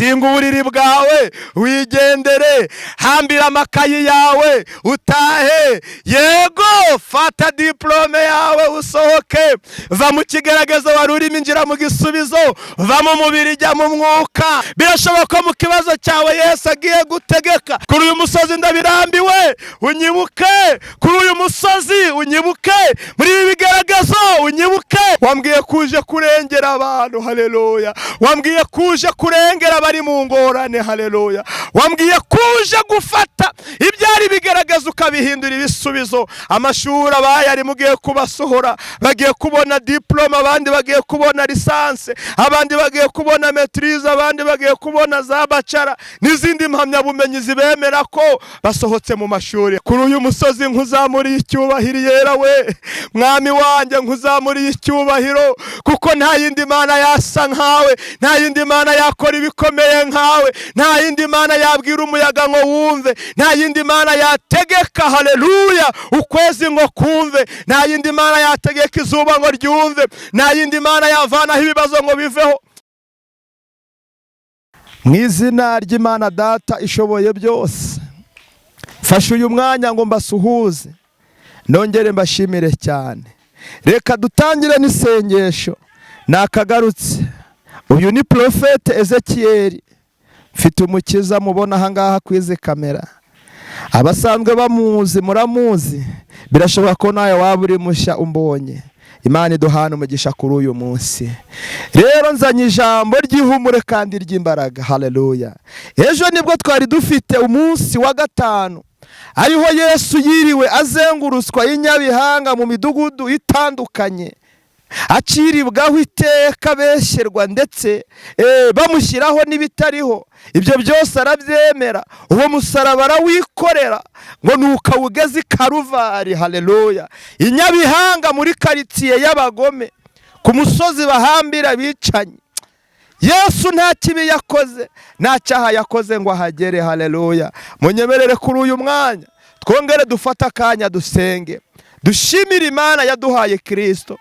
kinga uburiri bwawe wigendere, hambira amakayi yawe utahe. Yego, fata diplome yawe usohoke, va mu kigaragazo wari urimo injira mu gisubizo, va mu mubiri jya mu mwuka. Birashoboka mu kibazo cyawe Yesu agiye gutegeka. Kuri uyu musozi ndabirambiwe unyibuke, kuri uyu musozi unyibuke, muri ibi bigaragazo unyibuke. Wambwiye kuje kurengera abantu, haleluya. Wambwiye kuje kurengera bari mu ngorane, haleluya. Wambwiye kuje gufata ibyari bigaragaza ukabihindura ibisubizo. Amashuri abaye ari mugiye kubasohora, bagiye kubona diploma, abandi bagiye kubona lisanse, abandi bagiye kubona maîtrise, abandi bagiye kubona za bachelor n'izindi mpamyabumenyi zibemera ko basohotse mu mashuri. Kuri uyu musozi nkuzamuriye icyubahiro yera we, mwami wanjye nkuzamuriye icyubahiro, kuko nta yindi mana yasa nkawe, nta yindi mana yakora ibikomeye nkawe, nta yindi mana yabwira umuyaga ngo wumve, nta yindi mana yategeka, haleluya, ukwezi ngo kumve, nta yindi mana yategeka izuba ngo ryumve, nta yindi mana yavanaho ibibazo ngo biveho. Mu izina ry'Imana Data ishoboye byose, fasha uyu mwanya ngo mbasuhuze, nongere mbashimire cyane. Reka dutangire n'isengesho. Nakagarutse, uyu ni Prophet Ezekiel, mfite umukiza mubona aha ngaha kwizi kamera. Abasanzwe bamuzi muramuzi, birashoboka ko nawe waba uri mushya umbonye. Imana iduhana umugisha kuri uyu munsi. Rero nzanye ijambo ry'ihumure kandi ry'imbaraga, haleluya. Ejo nibwo twari dufite umunsi wa gatanu, ariho Yesu yiriwe azengurutswa inyabihanga mu midugudu itandukanye, aciribwaho iteka besherwa ndetse bamushyiraho n'ibitariho. Ibyo byose arabyemera, uwo musaraba arawikorera ngo nukawugeze Karuvari, haleluya. Inyabihanga muri karitsiye y'abagome, ku musozi bahambira bicanye. Yesu nta kibi yakoze, nta cyaha yakoze ngo ahagere, haleluya. Munyemerere kuri uyu mwanya twongere dufata akanya dusenge, dushimire Imana yaduhaye Kristo.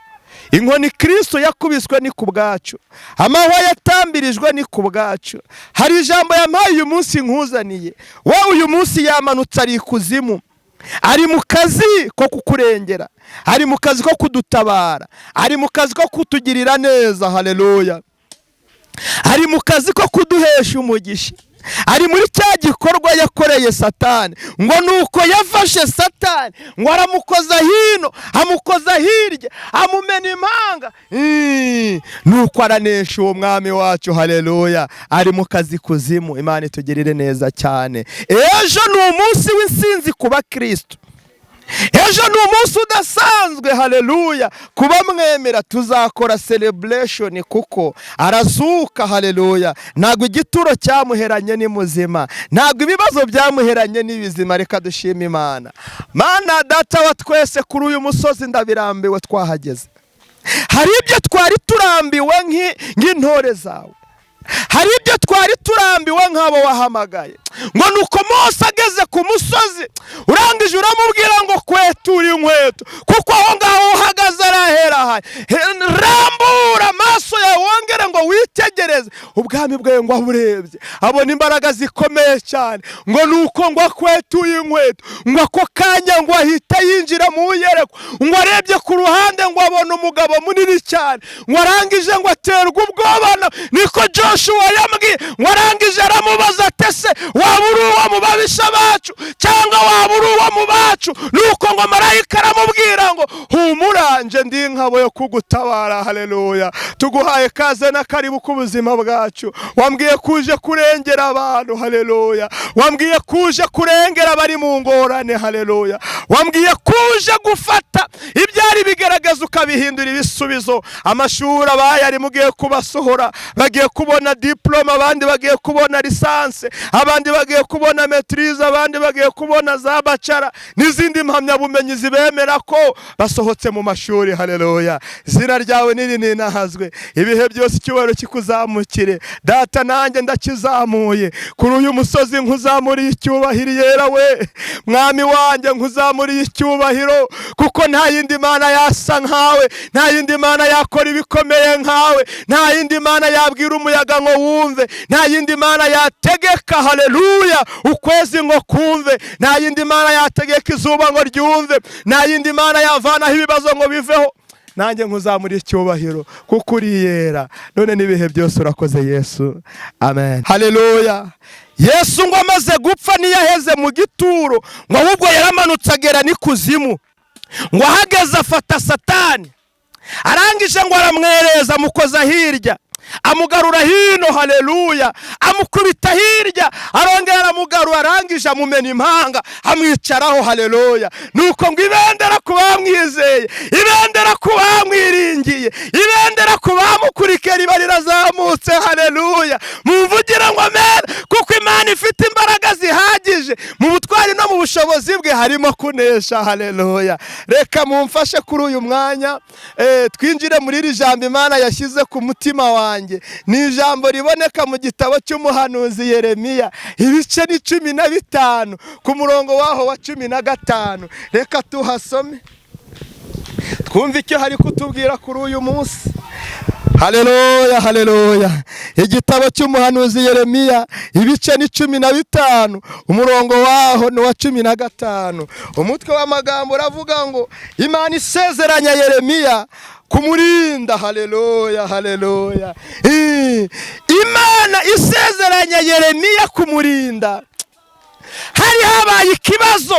Inkoni Kristo yakubiswe ni ku bwacu, amahwa yatambirijwe ni ku bwacu. Hari ijambo yampaye uyu munsi nkuzaniye, wowe uyu munsi yamanutse ari ikuzimu, ari mu kazi ko kukurengera, ari mu kazi ko kudutabara, ari mu kazi ko kutugirira neza, haleluya. Ari mu kazi ko kuduhesha umugisha, ari muri cya gikorwa yakoreye Satani, ngo nuko yafashe Satani ngo aramukoza hino amukoza hirya amumena impanga, nuko aranesha uwo mwami wacu, haleluya. Ari mu kazi kuzimu. Imana itugirire neza cyane. Ejo ni umunsi w'insinzi kuba Kristo. Ejo ni umunsi udasanzwe, haleluya. Kuba mwemera tuzakora celebration kuko arazuka, haleluya. Ntabwo igituro cyamuheranye ni muzima, ntabwo ibibazo byamuheranye n'ibizima. Reka dushime Imana. Mana Data wa twese, kuri uyu musozi ndabirambiwe twahageze. Hari ibyo twari turambiwe nk'intore zawe, hari ibyo twari turambiwe nk'abo wahamagaye. Ngo nuko Mose ageze ku musozi, urangije uramubwira ngo kwetura inkweto, kuko aho ngaho uhagaze arahera. Rambura amaso yawe wongere ngo witegereze ubwami bwawe, ngo aburebye abona imbaraga zikomeye cyane. Ngo nuko ngo akwetuye inkweto, ngo ako kanya ngo ahita yinjira mu yereko, ngo arebye ku ruhande ngo abona umugabo munini cyane, ngo arangije ngo aterwa ubwoba. Niko Joshua yambwiye, ngo arangije aramubaza ati se waba uri uwo mu babisha bacu cyangwa waba uri uwo mu bacu? Nuko ngo marayika aramubwira ngo humuranje ndi nkabo yo kugutabara, haleluya. Tuguhaye kaze na karibu ku buzima bwacu. Wambwiye kuje kurengera abantu, haleluya. Wambwiye kuje kurengera bari mu ngorane, haleluya. Wambwiye kuje gufata ibyari bigaragaza ukabihindura ibisubizo. Amashuri abaye ari mugiye kubasohora, bagiye kubona diploma, abandi bagiye kubona lisanse, abandi bagiye kubona maîtrise, abandi bagiye kubona za bachelor n'izindi mpamyabumenyi zibemera ko basohotse mu mashuri. Haleluya, izina ryawe ninahazwe, ibihe byose icyubahiro kikuzamukire Data. Nanjye ndakizamuye kuri uyu musozi, nkuzamuriye icyubahiro yera we mwami wanjye, nkuzamuriye icyubahiro, kuko nta yindi mana yasa nkawe, nta yindi mana yakora ibikomeye nkawe, nta yindi mana yabwira umuyaga ngo wumve, nta yindi mana yategeka haleluya ukwezi ngo kumve, nta yindi mana yategeka izuba ngo ryumve, nta yindi mana yavanaho ibibazo ngo biveho. Nanjye nkuzamuriye icyubahiro kuko uri yera none n'ibihe byose. Urakoze Yesu, amen, haleluya. Yesu ngo amaze gupfa ntiyaheze mu gituro, ngo ahubwo yaramanutse agera n'ikuzimu, ngo ahageze afata Satani, arangije ngo aramwereza, amukoza hirya, amugarura hino, haleluya, amukubita hirya, arongera aramugarura, arangije amumena impanga, amwicaraho, haleluya. Nuko ngo ibendera ku bamwizeye, ibendera ku bamwiringiye, ibendera ku bamukurikiye riba rirazamutse, haleluya. Mumvugira ngo amen, kuko Imana ifite imbaraga zihagije, mu butwari no mu bushobozi bwe harimo kunesha, haleluya. Reka mumfashe kuri uyu mwanya twinjire muri iri jambo Imana yashyize ku mutima wanjye. Ni ijambo riboneka mu gitabo cy'umuhanuzi Yeremiya, ibice ni 15 ku murongo waho wa 15. Reka tuhasome twumve icyo hari kutubwira kuri uyu munsi. Haleluya, haleluya. Igitabo cy'umuhanuzi Yeremiya, ibice ni 15, umurongo waho ni wa 15. Umutwe w'amagambo uravuga ngo Imana isezeranya Yeremiya kumurinda. Haleluya, haleluya. Imana isezeranya Yeremiya kumurinda. Hari habaye ikibazo,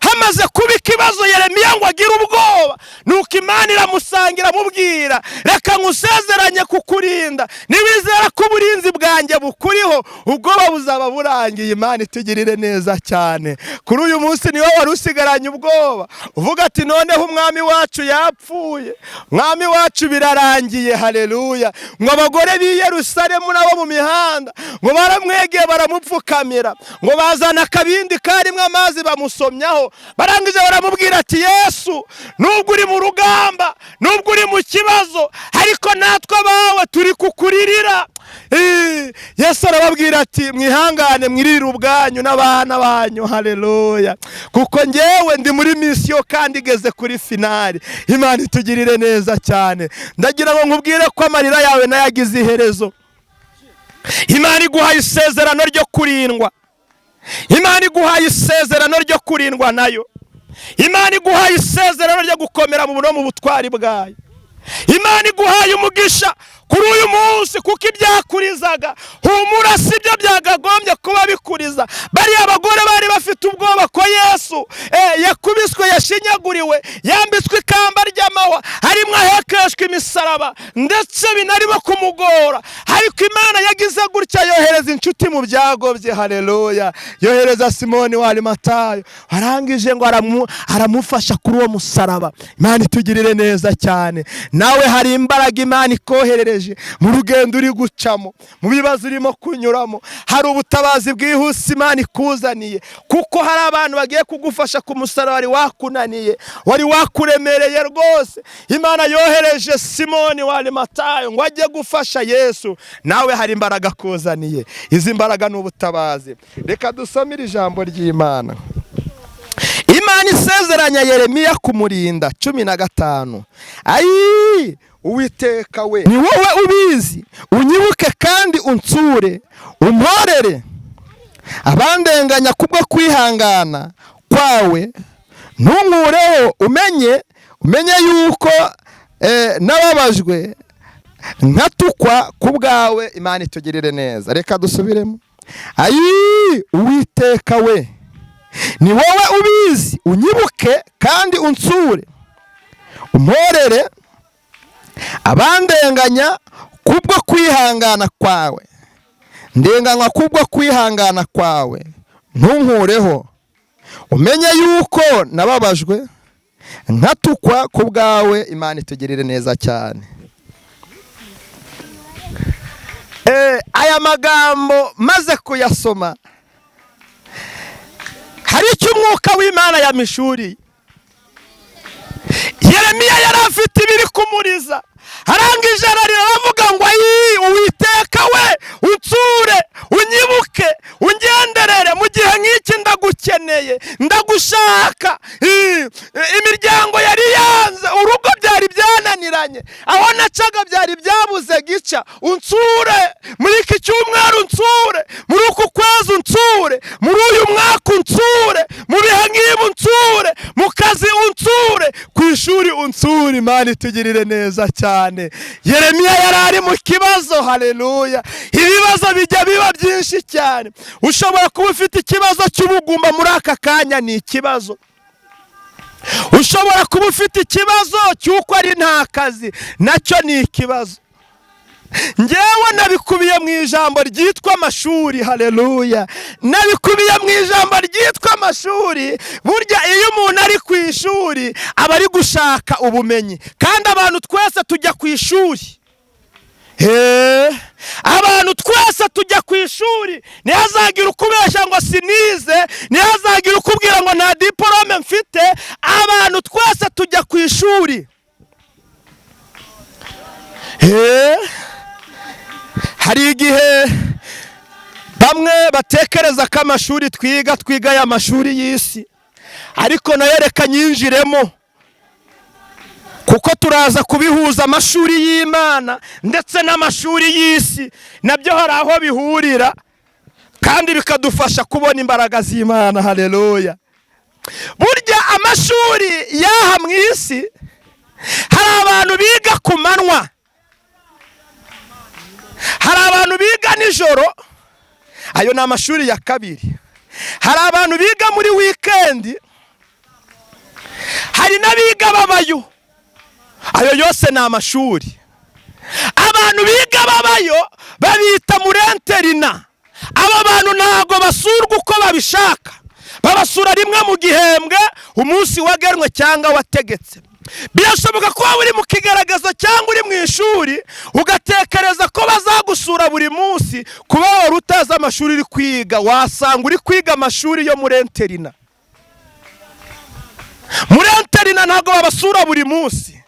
hamaze kuba ikibazo, Yeremiya ngo agira ubwoba, nuko Imana iramusangira mubwira, reka nkusezeranye kukurinda, niwizera ko uburinzi bwanjye bukuriho ubwoba buzaba burangiye. Imana itugirire neza cyane. Kuri uyu munsi niwe wari usigaranye ubwoba, uvuga ati noneho umwami wacu yapfuye, umwami wacu birarangiye, haleluya. Ngo abagore b'i Yerusalemu nabo mu mihanda ngo baramwegeye, baramupfukamira, ngo bazana akabindi karimo amazi bamusomyaho, barangije baramubwira ati Yesu, nubwo uri mu rugamba, nubwo uri mu kibazo, ariko natwe abawe turi kukuririra. Yesu arababwira ati mwihangane, mwirire ubwanyu n'abana banyu, haleluya, kuko njyewe ndi muri misiyo kandi igeze kuri finali. Imana itugirire neza cyane. Ndagira ngo nkubwire ko amarira yawe nayagize iherezo. Imana iguhaye isezerano ryo kurindwa, Imana iguhaye isezerano ryo kurindwa nayo, Imana iguhaye isezerano ryo gukomera mu butwari bwayo, Imana iguhaye umugisha kuri uyu munsi, kuko ibyakurizaga humura sibyo byagagombye kuba bikuriza. Bariya abagore bari bafite ubwoba ko Yesu yakubiswe, yashinyaguriwe, yambitswe ikamba ry'amahwa, harimo ahekeshwa imisaraba, ndetse binarimo kumugora, ariko Imana yagize gutya, yohereza inshuti mu byago bye, haleluya. Yohereza Simoni wa Arimatayo, arangije ngo aramufasha kuri uwo musaraba. Imana itugirire neza cyane. Nawe hari imbaraga Imana ikoherereje mu rugendo uri gucamo, mu bibazo urimo kunyuramo, hari ubutabazi bwihuse Imana ikuzaniye, kuko hari abantu bagiye kugufasha ku musaraba wari wakunaniye, wari wakuremereye rwose. Imana yohereje Simoni wa Arimatayo ngo ajye gufasha Yesu. Nawe hari imbaraga kuzaniye, izi mbaraga ni ubutabazi. Reka dusomere ijambo ry'Imana. Imana isezeranya Yeremiya kumurinda 15. Ayi Uwiteka we, ni wowe ubizi, unyibuke kandi unsure, umporere abandenganya kubwo kwihangana kwawe, ntunkureho, umenye yuko nababajwe nkatukwa ku bwawe. Imana itugirire neza. Reka dusubiremo. Ayi Uwiteka we, ni wowe ubizi, unyibuke kandi unsure, umporere abandenganya kubwo kwihangana kwawe, ndenganywa kubwo kwihangana kwawe, ntunkureho, umenye yuko nababajwe nkatukwa ku bwawe. Imana itugirire neza cyane. aya magambo maze kuyasoma hari icyo umwuka w'Imana yamishuriye. Yeremiya yari afite ibiri kumuriza, arangije aravuga ngo Uwiteka we unsure unyibuke ungenderere mu gihe nk'iki ndagukeneye ndagushaka. Imiryango yari yanze, urugo byari byananiranye, aho nacaga byari byabuze gica. Unsure muri iki cyumweru, unsure muri uku kwezi, unsure muri uyu mwaka, unsure mu bihe nk'ibi, unsure mu kazi, unsure ku ishuri, unsure. Imana itugirire neza cyane. Yeremiya yari ari mu kibazo. Haleluya. Ibibazo bijya biba byinshi cyane. Ushobora kuba ufite ikibazo cy'ubugumba muri aka kanya, ni ikibazo. Ushobora kuba ufite ikibazo cy'uko ari nta kazi, nacyo ni ikibazo. Njyewe nabikubiye mu ijambo ryitwa amashuri. Haleluya. Nabikubiye mu ijambo ryitwa amashuri. Burya iyo umuntu ari ku ishuri aba ari gushaka ubumenyi, kandi abantu twese tujya ku ishuri. Abantu twese tujya ku ishuri. Ntihazagira ukubeshya ngo sinize, ntihazagira ukubwira ngo nta diplome mfite. Abantu twese tujya ku ishuri. Hari igihe bamwe batekereza ko amashuri twiga aya mashuri y'isi, ariko nayo reka nyinjiremo, kuko turaza kubihuza amashuri y'Imana ndetse n'amashuri y'isi. Nabyo hari aho bihurira kandi bikadufasha kubona imbaraga z'Imana. Haleluya. Burya amashuri y'aha mu isi, hari abantu biga ku manywa, hari abantu biga nijoro, ayo ni amashuri ya kabiri. Hari abantu biga muri wikendi, hari n'abiga babayo, ayo yose ni amashuri. Abantu biga babayo babita muri interina. Aba bantu ntabwo basurwa uko babishaka, babasura rimwe mu gihembwe, umunsi wagenwe cyangwa wategetse. Birashoboka ko uri mu kigaragazo cyangwa uri mu ishuri ugatekereza ko bazagusura buri munsi, kuba wari utazi amashuri uri kwiga. Wasanga uri kwiga amashuri yo muri interina. Muri interina ntabwo babasura buri munsi.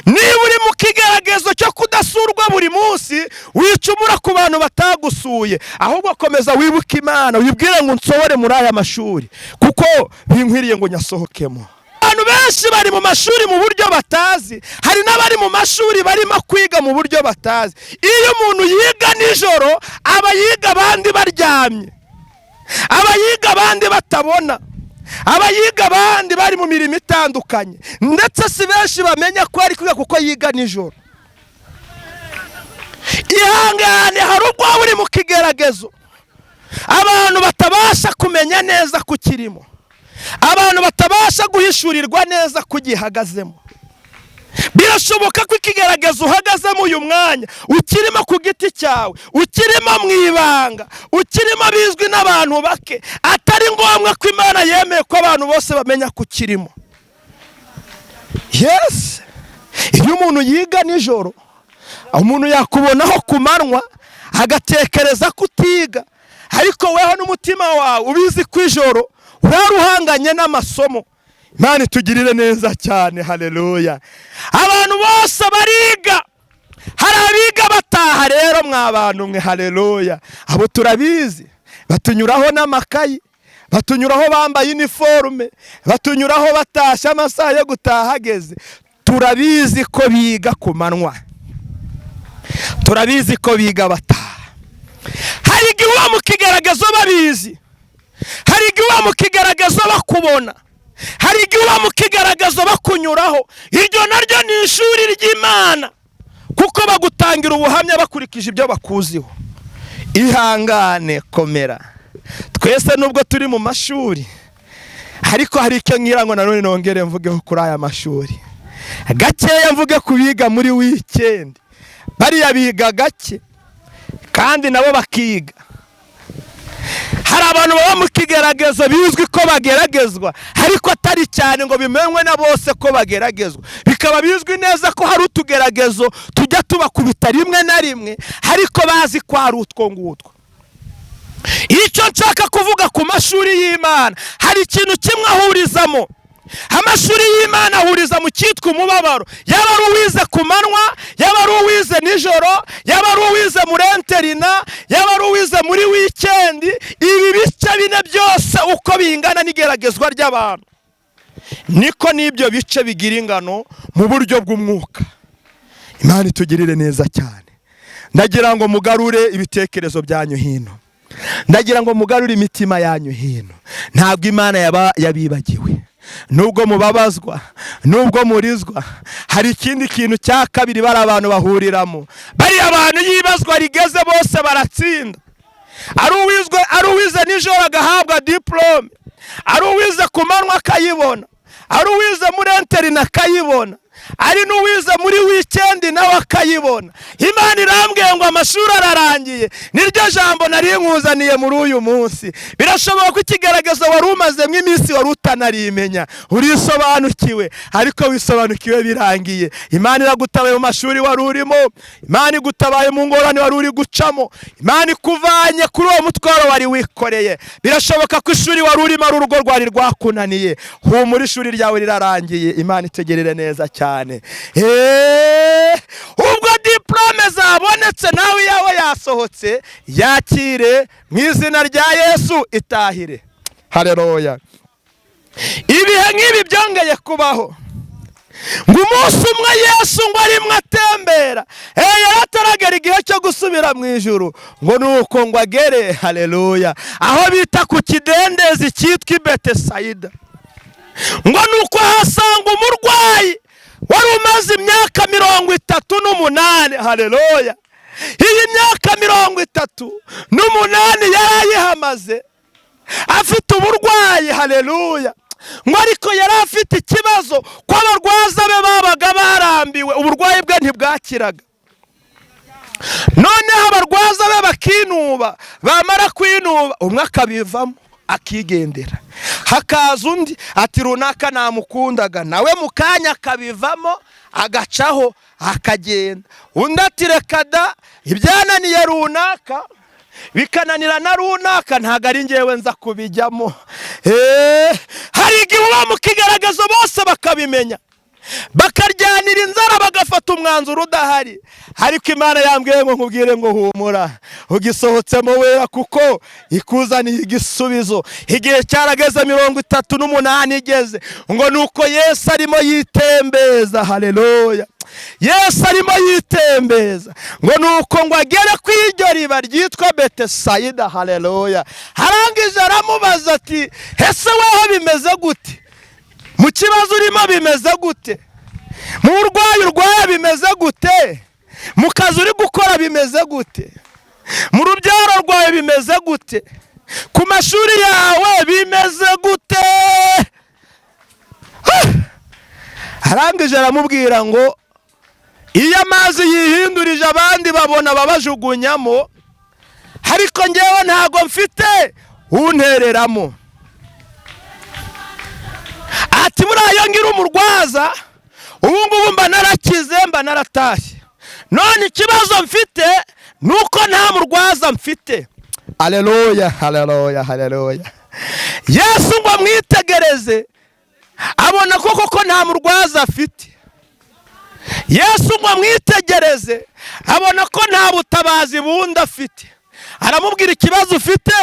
Niba uri mu kigaragazo cyo kudasurwa buri munsi, wicumura ku bantu batagusuye, ahubwo komeza wibuke Imana, wibwire ngo nsohore muri aya mashuri kuko binkwiriye ngo nyasohokemo. Abantu benshi bari mu mashuri mu buryo batazi, hari n'abari mu mashuri barimo kwiga mu buryo batazi. Iyo umuntu yiga nijoro aba yiga abandi baryamye, aba yiga abandi batabona, aba yiga abandi bari mu mirimo itandukanye, ndetse si benshi bamenya ko ari kwiga kuko yiga nijoro. Ihangane, hari ubwo uri mu kigeragezo abantu batabasha kumenya neza ku kirimo, abantu batabasha guhishurirwa neza kugihagazemo. Birashoboka ko ikigaragaza uhagazemo uyu mwanya ukirimo ku giti cyawe, ukirimo mu ibanga, ukirimo bizwi n'abantu bake, atari ngombwa ko Imana yemeye ko abantu bose bamenya ko ukirimo. Yes, iyo umuntu yiga nijoro, umuntu yakubonaho ku manywa agatekereza ko utiga, ariko weho n'umutima wawe ubizi ko ijoro uraruhanganye n'amasomo. Imana itugirire neza cyane. Haleluya. Abantu bose bariga, hari abiga bataha. Rero mwa bantu mwe, haleluya, abo turabizi, batunyuraho n'amakayi, batunyuraho bambaye uniforme, batunyuraho batashye amasaha yo gutaha ageze. Turabizi ko biga ku manywa, turabizi ko biga bataha. Hari igihe uba mu kigaragazo babizi, hari igihe uba mu kigaragazo bakubona, hari igihe uba mu kigaragazo bakunyuraho. Iryo naryo ni ishuri ry'Imana, kuko bagutangira ubuhamya bakurikije ibyo bakuziho. Ihangane, komera. Twese nubwo turi mu mashuri, ariko hari icyo ngira ngo nanone nongere mvugeho kuri aya mashuri gakeya. Mvuge kubiga muri weekend, bariya biga gake kandi nabo bakiga. hari abantu baba mu kigeragezo bizwi ko bageragezwa, ariko atari cyane ngo bimenywe na bose ko bageragezwa. Bikaba bizwi neza ko hari utugeragezo tujya tubakubita rimwe na rimwe, ariko bazi ko ari utwo ngutwo. Icyo nshaka kuvuga ku mashuri y'Imana, hari ikintu kimwe ahurizamo. Amashuri y'Imana ahuriza mu cyitwa umubabaro. Yaba ari uwize ku manywa, yaba ari uwize nijoro, yaba ari uwize muri interina, yaba ari uwize muri weekend, ibi bice bine byose uko bingana n'igeragezwa ry'abantu, niko n'ibyo bice bigira ingano mu buryo bw'umwuka. Imana itugirire neza cyane. Ndagira ngo mugarure ibitekerezo byanyu hino, ndagira ngo mugarure imitima yanyu hino. Ntabwo Imana yabibagiwe. Nubwo mubabazwa, nubwo murizwa, hari ikindi kintu cya kabiri bari abantu bahuriramo. Bari abantu yibazwa rigeze bose baratsinda. Ari uwize nijoro agahabwa diplome, ari uwize ku manywa akayibona, ari uwize muri interina akayibona, ari n'uwize muri weekend nawe akayibona. Imana irambwiye ngo amashuri ararangiye. Niryo jambo nari nkuzaniye muri uyu munsi. Birashoboka ko ikigaragazo wari umazemo iminsi wari utanarimenya, urisobanukiwe, ariko wisobanukiwe birangiye. Imana iragutabaye mu mashuri wari urimo, Imana igutabaye mu ngorane wari uri gucamo, Imana ikuvanye kuri uwo mutwaro wari wikoreye. Birashoboka ko ishuri wari urimo ari urugo rwari rwakunaniye. Humura, ishuri ryawe rirarangiye. Imana itegerere neza cyane. Ubwo diplome zabonetse nawe yawe yasohotse, yakire mu izina rya Yesu, itahire. Haleluya. Ibihe nk'ibi byongeye kubaho, ngo umunsi umwe Yesu ngo arimwe atembera, yarataragera igihe cyo gusubira mu ijuru, ngo nuko ngo agere, haleluya, aho bita ku kidendezi cyitwa i Betesayida. Ngo nuko hasanga umurwayi wari umaze imyaka 38. Haleluya. Iyi myaka 38 yarayihamaze afite uburwayi. Haleluya. Ngo ariko yari afite ikibazo ko abarwaza be babaga barambiwe, uburwayi bwe ntibwakiraga. Noneho abarwaza be bakinuba, bamara kwinuba umwe akabivamo akigendera, hakaza undi ati runaka namukundaga, nawe mukanya akabivamo agacaho akagenda. Undi ati reka da, ibyananiye runaka bikananira na runaka, ntago ari njyewe nza kubijyamo. Hari igihe uba mu kigaragazo bose bakabimenya, bakaryanira inzara, bagafata umwanzuro udahari. Ariko Imana yambwiye ngo nkubwire ngo humura, ugisohotsemo wera kuko ikuzaniye igisubizo. Igihe cyarageze 38 igeze, ngo nuko Yesu arimo yitembeza. Haleluya. Yesu arimo yitembeza, ngo nuko ngo agere ku iryo riba ryitwa Betesayida. Haleluya. Harangije aramubaza ati ese weho bimeze gute? Mu kibazo urimo bimeze gute? Mu burwayi urwaye bimeze gute? Mu kazi uri gukora bimeze gute? Mu rubyaro rwawe bimeze gute? Ku mashuri yawe bimeze gute? Arangije aramubwira ngo iyo amazi yihindurije abandi babona babajugunyamo, ariko njyewe ntago mfite untereramo. Ati burayo ngira umurwaza, ubu ngubu mba narakize, mba naratashye, none ikibazo mfite nuko nta murwaza mfite. Haleluya, haleluya, haleluya. Yesu ngo amwitegereze abona koko nta murwaza afite. Yesu ngo amwitegereze abona ko nta butabazi bundi afite. Aramubwira ikibazo ufite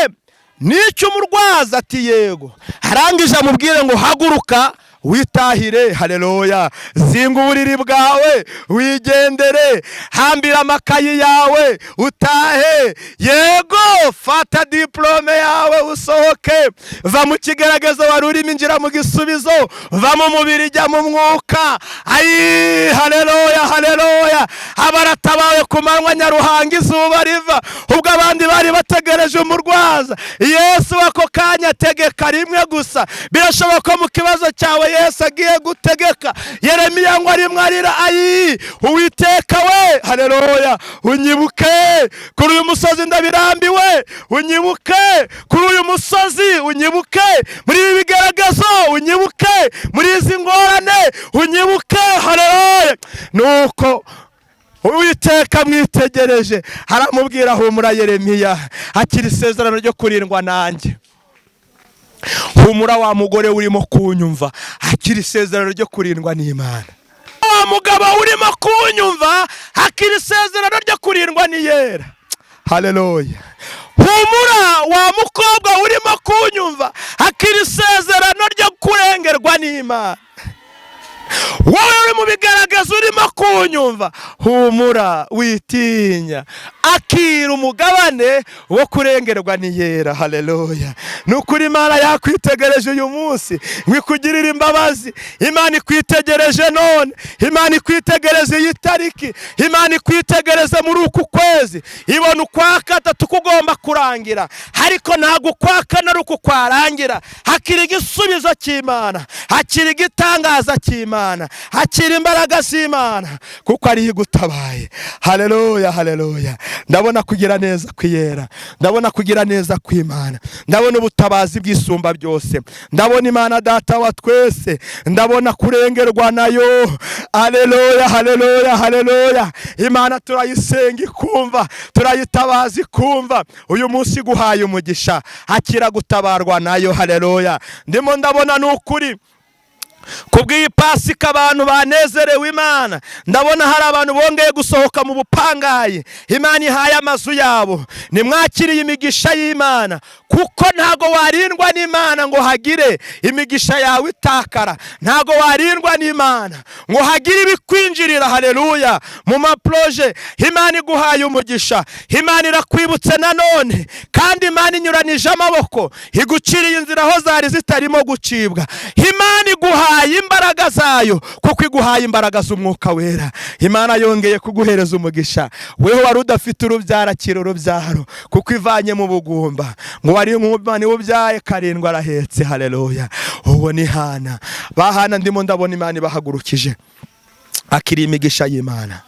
n'icyo umurwaza, ati yego. Arangije amubwire ngo haguruka witahire. Haleluya. Zinga uburiri bwawe wigendere, hambira amakayi yawe utahe. Yego, fata diplome yawe usohoke, va mu kigaragazo wari urimo injira mu gisubizo, va mu mubiri jya mu mwuka. Ayi, haleluya, haleluya. Abaratabawe ku manywa nyaruhanga izuba riva, ubwo abandi bari bategereje umurwaza. Yesu ako kanya tegeka rimwe gusa. Birashoboka mu kibazo cyawe Yesu agiye gutegeka Yeremiya ngo ari mwarira ayi Uwiteka we haleluya unyibuke kuri uyu musozi ndabirambiwe unyibuke kuri uyu musozi unyibuke muri ibi bigaragazo unyibuke muri izi ngorane unyibuke haleluya nuko Uwiteka mwitegereje haramubwira humura Yeremiya akiri isezerano ryo kurindwa nanjye humura wa mugore urimo kunyumva akiri isezerano ryo kurindwa n'Imana wa mugabo urimo kunyumva akiri isezerano ryo kurindwa n'Iyera haleluya humura wa mukobwa urimo kunyumva akiri isezerano ryo kurengerwa n'Imana wowe uri mu bigaragaza urimo kunyumva humura witinya akira umugabane wo kurengerwa n'Iyera haleluya nukuri Imana yakwitegereje uyu munsi ngikugirira imbabazi Imana ikwitegereje none Imana ikwitegereze iyi tariki Imana ikwitegereze muri uku kwezi ibona ukwa gatatu kugomba kurangira ariko ntago kwa kane ari uku kwarangira hakiri igisubizo cy'Imana hakiri igitangaza cy'Imana hakiri imbaraga z'Imana kuko ari igutabaye haleluya haleluya ndabona kugira neza kw'Iyera ndabona kugira neza kw'Imana ndabona ubutabazi bw'isumba byose ndabona Imana data wa twese ndabona kurengerwa nayo haleluya haleluya haleluya Imana turayisenga ikumva turayitabaza ikumva uyu munsi guhaye umugisha akira gutabarwa nayo haleluya ndimo ndabona n'ukuri kubw'iyi Pasika abantu banezerewe Imana ndabona hari abantu bongeye gusohoka mu bupangaye Imana ihaye amazu yabo nimwakiriye imigisha y'Imana kuko ntago warindwa n'Imana ngo hagire imigisha yawe itakara ntago warindwa n'Imana ngo hagire ibikwinjirira haleluya mu maproje Imana iguhaye umugisha Imana irakwibutse nanone kandi Imana inyuranije amaboko iguciriye inzira aho zari zitarimo gucibwa Imana iguhaye imbaraga zayo kuko iguhaye imbaraga z'umwuka wera Imana yongeye kuguhereza umugisha wewe wari udafite urubyaro akira urubyaro kuko ivanye mu bugumba ngo wari nk'umwana ubyaye karindwa arahetse haleluya uwo ni Hana bahana ndimo ndabona Imana ibahagurukije akiri imigisha y'Imana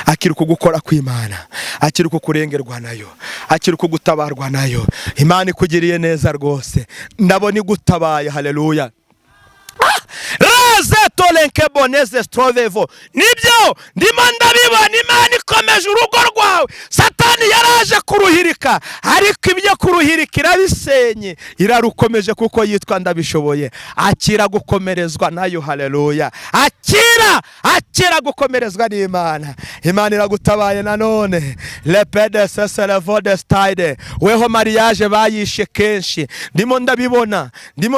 akiri kugukora kw'Imana akiri kukurengerwa nayo akiri kugutabarwa nayo Imana ikugiriye neza rwose ndabona igutabaye haleluya nibyo ndimo ndabibona Imana ikomeje urugo rwawe Satani yaraje kuruhirika ariko ibyo kuruhirika irabisenye irarukomeje kuko yitwa ndabishoboye akira gukomerezwa nayo haleluya akira gukomerezwa n'Imana Imana iragutabaye nanone lepede seselevode stide weho mariage bayishe kenshi ndimo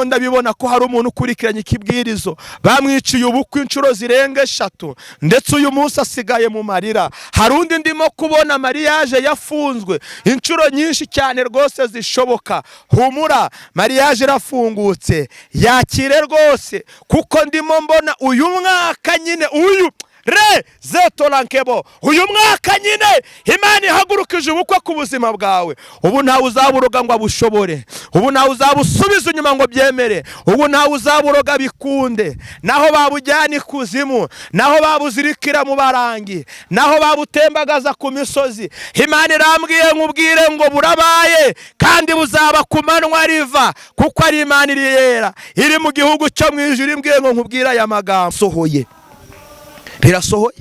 ndabibona ko hari umuntu ukurikiranye ikibwirizo bamwiciye ubukwe inshuro zirenga 3 ndetse uyu munsi asigaye mu marira hari undi ndimo kubona mariage yafunzwe inshuro nyinshi cyane rwose zishoboka humura mariage irafungutse yakire rwose kuko ndimo mbona uyu mwaka nyine uyu zetorankebo uyu mwaka nyine Imana ihagurukije ubukwe ku buzima bwawe ubu ntawe uzaburoga ngo abushobore ubu ntawe uzabusubiza inyuma ngo byemere ubu ntawe uzaburoga bikunde naho babujyana ikuzimu naho babuzirikira mu barangi naho babutembagaza ku misozi Imana irambwiye nkubwire ngo burabaye kandi buzaba ku manywa riva kuko ari Imana iri yera iri mu gihugu cyo mu ijuru imbwiye ngo nkubwire aya magambo sohoye birasohoye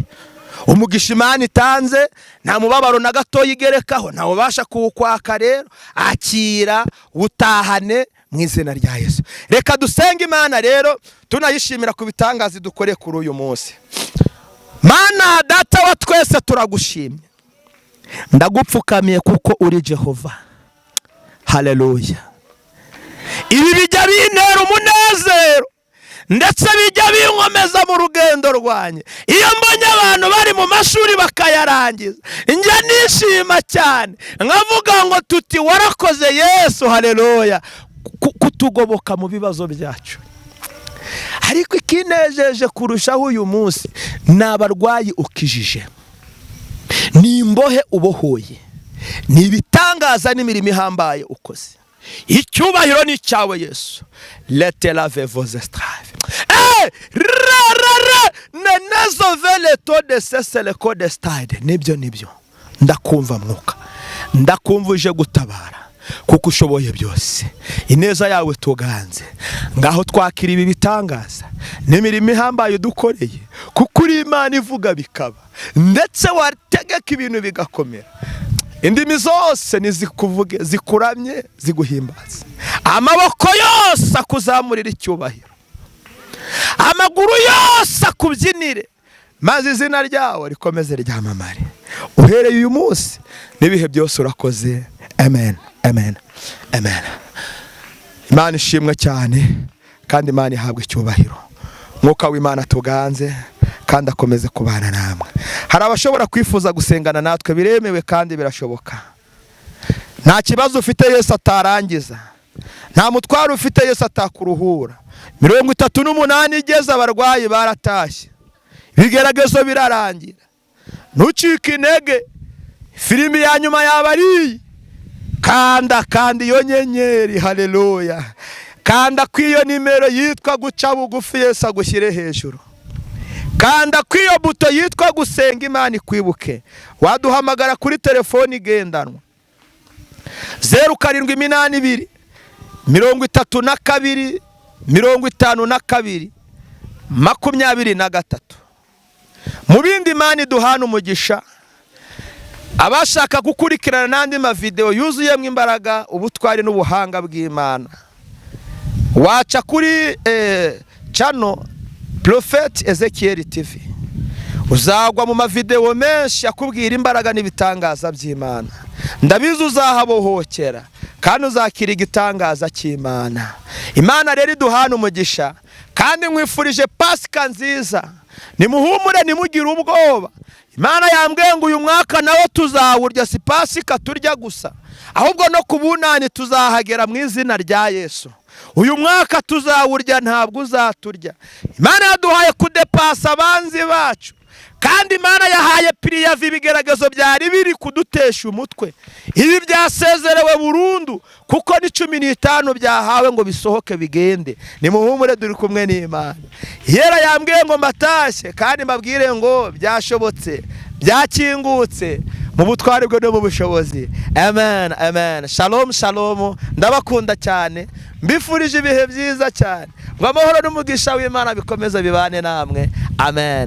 umugisha Imana itanze nta mubabaro na gato yigerekaho nta ubasha kuwukwaka rero akira utahane mu izina rya Yesu reka dusenge Imana rero tunayishimira ku bitangaza dukore kuri uyu munsi Mana data wa twese turagushimye ndagupfukamiye kuko uri Jehova haleluya ibi bijya bintera umunezero ndetse bijya binkomeza mu rugendo rwanye iyo mbonye abantu bari mu mashuri bakayarangiza njya nishima cyane nkavuga ngo tuti warakoze Yesu haleluya kutugoboka mu bibazo byacu ariko ikinejeje kurushaho uyu munsi n'abarwayi ukijije n'imbohe ubohoye n'ibitangaza n'imirimo ihambaye ukoze icyubahiro ni cyawe Yesu lete la vevoze strave nenezo vele tode sesele kode stade. Nibyo ndakumva mwuka, ndakumva uje gutabara kuko ushoboye byose. Ineza yawe tuganze, ngaho twakira ibi bitangaza n'imirimo ihambaye dukoreye, kuko uri Imana ivuga bikaba, ndetse wategeka ibintu bigakomera. Indimi zose nizikuvuge, zikuramye, ziguhimbaze. Amaboko yose akuzamurira icyubahiro, amaguru yose akubyinire, maze izina ryawe rikomeze ryamamare uhereye uyu munsi n'ibihe byose. Urakoze. Amen, amen, amen. Imana ishimwe cyane, kandi Imana ihabwe icyubahiro. Mwuka w'Imana tuganze kandi akomeze kubana namwe. Hari abashobora kwifuza gusengana natwe, biremewe kandi birashoboka. Nta kibazo ufite Yesu atarangiza, nta mutwaro ufite Yesu atakuruhura. 38 igeze abarwayi baratashye, ibigeragezo birarangira. Ntucike intege, filimi ya nyuma yabari kandi iyo nyenyeri. Haleluya. Kanda kwiyo nimero yitwa guca bugufi Yesu agushyire hejuru. Kanda kwiyo buto yitwa gusenga Imana ikwibuke. Waduhamagara kuri telefoni igendanwa 0782 32 52 23. Mu bindi Imana iduhana umugisha. Abashaka gukurikirana n'andi mavideo yuzuyemo imbaraga, ubutwari n'ubuhanga bw'Imana, waca kuri channel Prophet Ezekiel TV. Uzagwa mu mavideo menshi akubwira imbaraga n'ibitangaza by'Imana. Ndabizi uzahabohokera kandi uzakira igitangaza cy'Imana. Imana rero iduhana umugisha, kandi nkwifurije Pasika nziza. Nimuhumure, nimugire ubwoba. Imana yambwiye ngo uyu mwaka nawo tuzawurya, si Pasika turya gusa, ahubwo no kubunani tuzahagera mu izina rya Yesu. Uyu mwaka tuzawurya, ntabwo uzaturya. Imana yaduhaye kudepasa abanzi bacu, kandi Imana yahaye piriyavi ibigeragezo byari biri kudutesha umutwe. Ibi byasezerewe burundu, kuko ni 15 byahawe ngo bisohoke bigende. Nimuhumure, duri kumwe n'Imana. Yera yambwiye ngo mbatashye, kandi mbabwire ngo byashobotse, byakingutse mu butwari bwe no mu bushobozi. Amen, amen. Shalom, shalom. Ndabakunda cyane, mbifurije ibihe byiza cyane. Ngo amahoro n'umugisha w'Imana bikomeze bibane namwe. Amen.